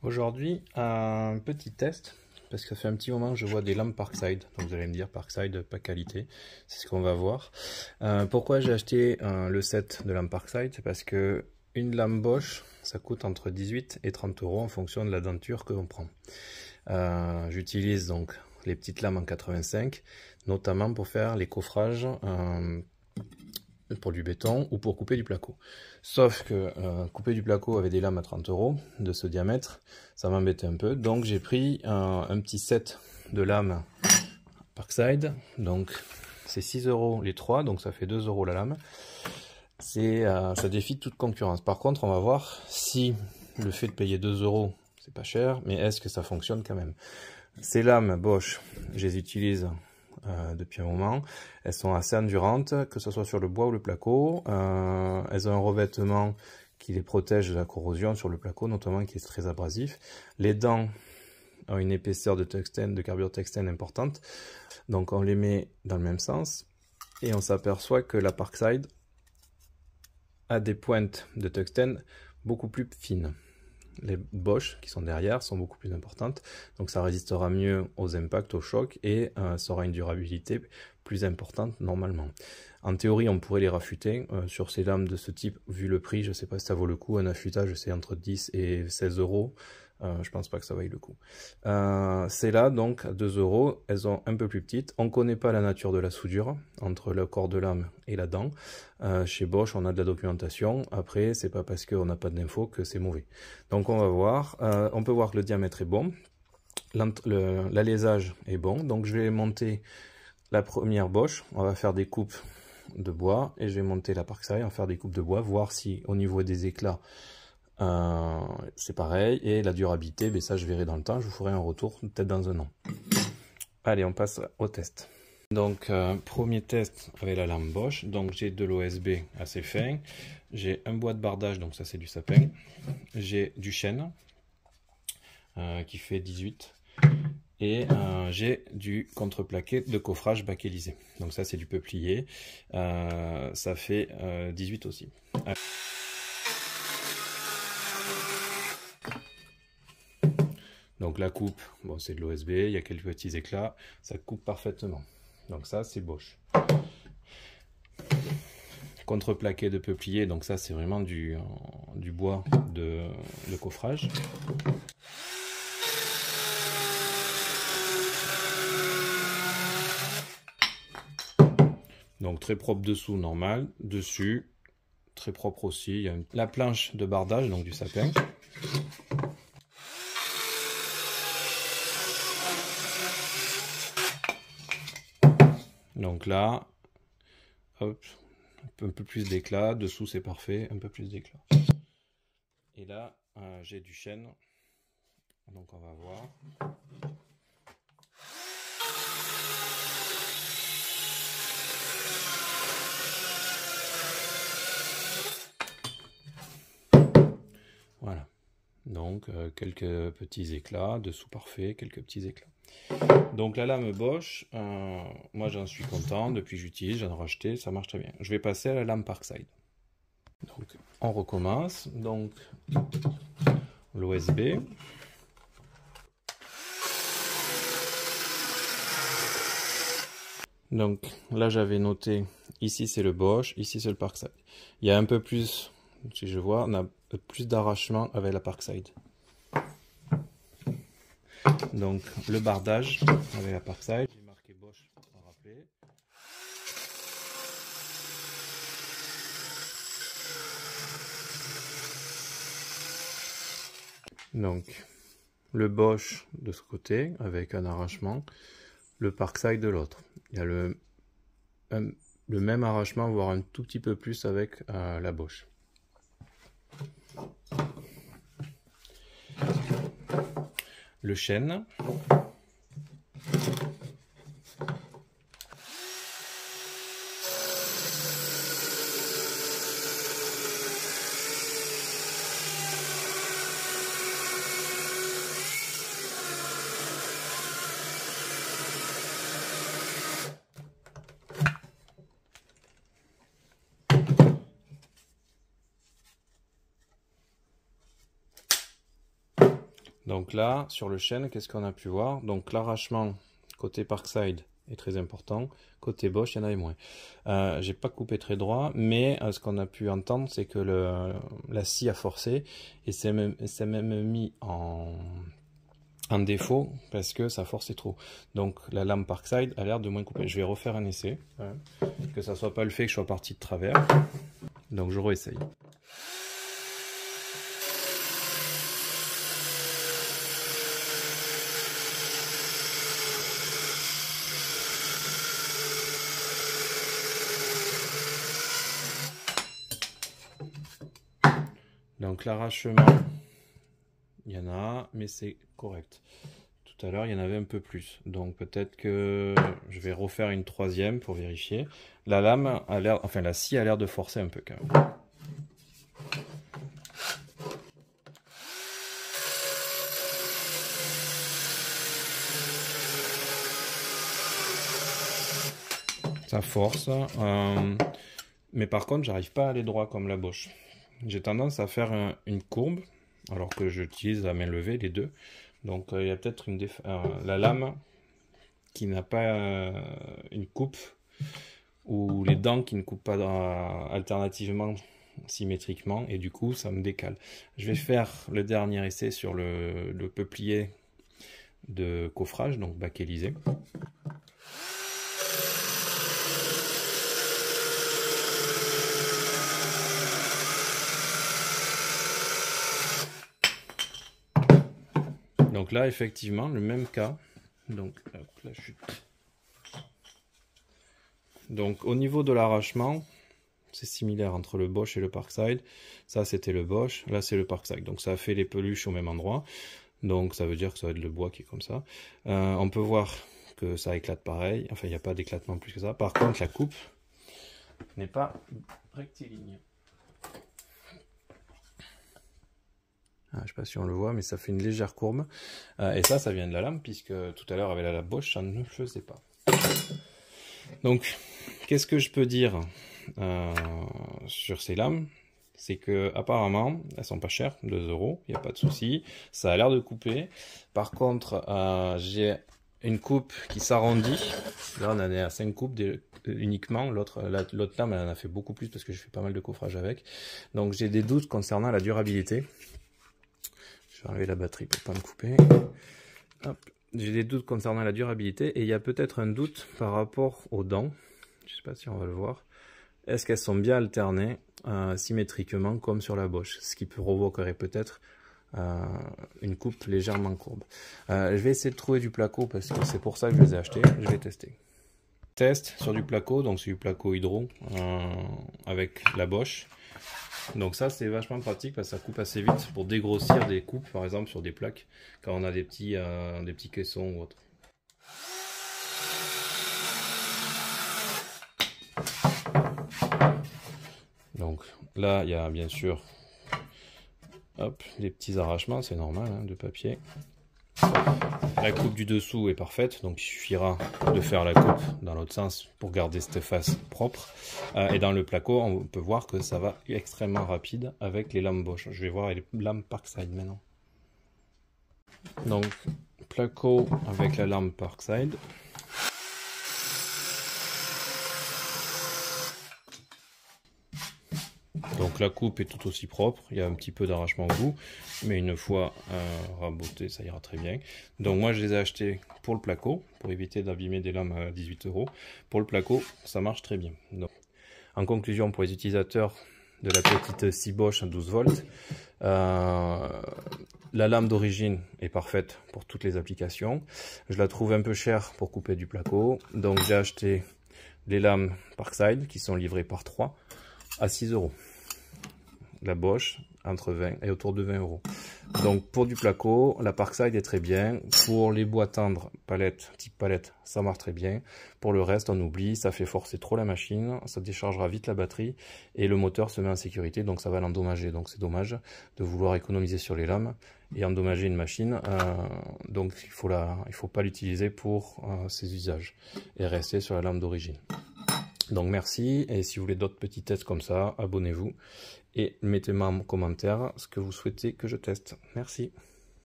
Aujourd'hui, un petit test, parce que ça fait un petit moment que je vois des lampes Parkside. Donc vous allez me dire Parkside, pas qualité, c'est ce qu'on va voir. Pourquoi j'ai acheté le set de lampes Parkside? C'est parce que une lampe Bosch, ça coûte entre 18 et 30 euros en fonction de la denture que l'on prend. J'utilise donc les petites lames en 85, notamment pour faire les coffrages pour du béton ou pour couper du placo. Sauf que couper du placo avec des lames à 30 euros de ce diamètre, ça m'embêtait un peu. Donc j'ai pris un petit set de lames Parkside. Donc c'est 6 euros les 3, donc ça fait 2 euros la lame. Ça défie toute concurrence. Par contre, on va voir si le fait de payer 2 euros, c'est pas cher, mais est-ce que ça fonctionne quand même. Ces lames Bosch, je les utilise depuis un moment. Elles sont assez endurantes, que ce soit sur le bois ou le placo. Elles ont un revêtement qui les protège de la corrosion sur le placo, notamment qui est très abrasif. Les dents ont une épaisseur de tungstène, de carbure tungstène importante. Donc on les met dans le même sens et on s'aperçoit que la Parkside a des pointes de tungstène beaucoup plus fines. Les Bosch qui sont derrière sont beaucoup plus importantes, donc ça résistera mieux aux impacts, aux chocs, et ça aura une durabilité plus importante normalement. En théorie, on pourrait les raffûter sur ces lames de ce type. Vu le prix, je ne sais pas si ça vaut le coup. Un affûtage, c'est entre 10 et 16 euros. Je pense pas que ça vaille le coup. C'est là donc à 2 euros. Elles sont un peu plus petites. On ne connaît pas la nature de la soudure entre le corps de lame et la dent. Chez Bosch, on a de la documentation. Après, c'est pas parce qu'on n'a pas d'infos que c'est mauvais. Donc on va voir. On peut voir que le diamètre est bon. L'alésage est bon. Donc je vais monter la première Bosch. On va faire des coupes de bois et je vais monter la Parkside, on va faire des coupes de bois, voir si au niveau des éclats c'est pareil, et la durabilité, ben ça je verrai dans le temps, je vous ferai un retour peut-être dans un an. Allez, on passe au test. Donc premier test avec la lampe Bosch. Donc j'ai de l'OSB assez fin, j'ai un bois de bardage, donc ça c'est du sapin, j'ai du chêne qui fait 18, et j'ai du contreplaqué de coffrage bakélisé. Donc ça c'est du peuplier, ça fait 18 aussi. Donc la coupe, bon c'est de l'OSB, il y a quelques petits éclats, ça coupe parfaitement. Donc ça c'est Bosch. Contreplaqué de peuplier, donc ça c'est vraiment du bois de coffrage. Donc très propre dessous, normal. Dessus, très propre aussi. Il y a la planche de bardage, donc du sapin. Donc là, hop, un peu plus d'éclat. Dessous c'est parfait, un peu plus d'éclat. Et là, j'ai du chêne. Donc on va voir. Voilà, donc quelques petits éclats, dessous parfait, quelques petits éclats. Donc la lame Bosch, moi j'en suis content, depuis que j'utilise, j'en ai racheté, ça marche très bien. Je vais passer à la lame Parkside. Donc on recommence, donc l'OSB. Donc là j'avais noté, ici c'est le Bosch, ici c'est le Parkside. Il y a un peu plus, si je vois, on a plus d'arrachement avec la Parkside. Donc le bardage avec la Parkside, j'ai marqué Bosch pour me rappeler. Donc le Bosch de ce côté avec un arrachement, le Parkside de l'autre. Il y a le même arrachement, voire un tout petit peu plus avec la Bosch. Le chêne. Donc là, sur le chêne, qu'est-ce qu'on a pu voir? Donc l'arrachement côté Parkside est très important, côté Bosch, il y en avait moins. J'ai pas coupé très droit, mais ce qu'on a pu entendre, c'est que la scie a forcé et c'est même mis en défaut parce que ça forçait trop. Donc la lame Parkside a l'air de moins couper. Je vais refaire un essai, que ça soit pas le fait que je sois parti de travers. Donc je réessaye. Donc l'arrachement, il y en a, mais c'est correct. Tout à l'heure, il y en avait un peu plus. Donc peut-être que je vais refaire une troisième pour vérifier. La lame a l'air, enfin la scie a l'air de forcer un peu quand même. Ça force. Mais par contre, j'arrive pas à aller droit comme la Bosch. J'ai tendance à faire une courbe, alors que j'utilise la main levée, les deux. Donc il y a peut-être la lame qui n'a pas une coupe, ou les dents qui ne coupent pas alternativement, symétriquement, et du coup ça me décale. Je vais faire le dernier essai sur le peuplier de coffrage, donc bakélisé. Donc là, effectivement, le même cas. Donc, hop, la chute. Donc, au niveau de l'arrachement, c'est similaire entre le Bosch et le Parkside. Ça, c'était le Bosch. Là, c'est le Parkside. Donc, ça a fait les peluches au même endroit. Donc, ça veut dire que ça va être le bois qui est comme ça. On peut voir que ça éclate pareil. Enfin, il n'y a pas d'éclatement plus que ça. Par contre, la coupe n'est pas rectiligne. Je ne sais pas si on le voit, mais ça fait une légère courbe. Et ça vient de la lame, puisque tout à l'heure avec la lame Bosch, ça ne le faisait pas. Donc, qu'est-ce que je peux dire sur ces lames? C'est que apparemment, elles sont pas chères, 2 €, il n'y a pas de souci. Ça a l'air de couper. Par contre, j'ai une coupe qui s'arrondit. Là, on en est à 5 coupes uniquement. L'autre lame, elle en a fait beaucoup plus parce que je fais pas mal de coffrage avec. Donc, j'ai des doutes concernant la durabilité. Je vais enlever la batterie pour pas me couper. J'ai des doutes concernant la durabilité et il y a peut-être un doute par rapport aux dents. Je ne sais pas si on va le voir. Est-ce qu'elles sont bien alternées symétriquement comme sur la Bosch? Ce qui provoquerait peut-être une coupe légèrement courbe. Je vais essayer de trouver du placo parce que c'est pour ça que je les ai achetés. Je vais tester. Test sur du placo, donc c'est du placo hydro avec la Bosch. Donc ça c'est vachement pratique parce que ça coupe assez vite pour dégrossir des coupes par exemple sur des plaques quand on a des petits caissons ou autre. Donc là il y a bien sûr les petits arrachements, c'est normal de papier. La coupe du dessous est parfaite, donc il suffira de faire la coupe dans l'autre sens pour garder cette face propre. Et dans le placo, on peut voir que ça va extrêmement rapide avec les lames Bosch. Je vais voir les lames Parkside maintenant. Donc, placo avec la lame Parkside. Donc la coupe est tout aussi propre, il y a un petit peu d'arrachement au bout, mais une fois rabotée, ça ira très bien. Donc moi je les ai achetés pour le placo, pour éviter d'abîmer des lames à 18 €. Pour le placo, ça marche très bien. Donc, en conclusion, pour les utilisateurs de la petite scie Bosch à 12 volts, la lame d'origine est parfaite pour toutes les applications. Je la trouve un peu chère pour couper du placo, donc j'ai acheté les lames Parkside qui sont livrées par 3 à 6 €. La Bosch entre 20 et autour de 20 €. Donc pour du placo, la Parkside est très bien. Pour les bois tendres, type palette, ça marche très bien. Pour le reste, on oublie, ça fait forcer trop la machine, ça déchargera vite la batterie et le moteur se met en sécurité, donc ça va l'endommager. Donc c'est dommage de vouloir économiser sur les lames et endommager une machine. Donc il faut pas l'utiliser pour ces usages et rester sur la lame d'origine. Donc merci, et si vous voulez d'autres petits tests comme ça, abonnez-vous et mettez-moi en commentaire ce que vous souhaitez que je teste. Merci.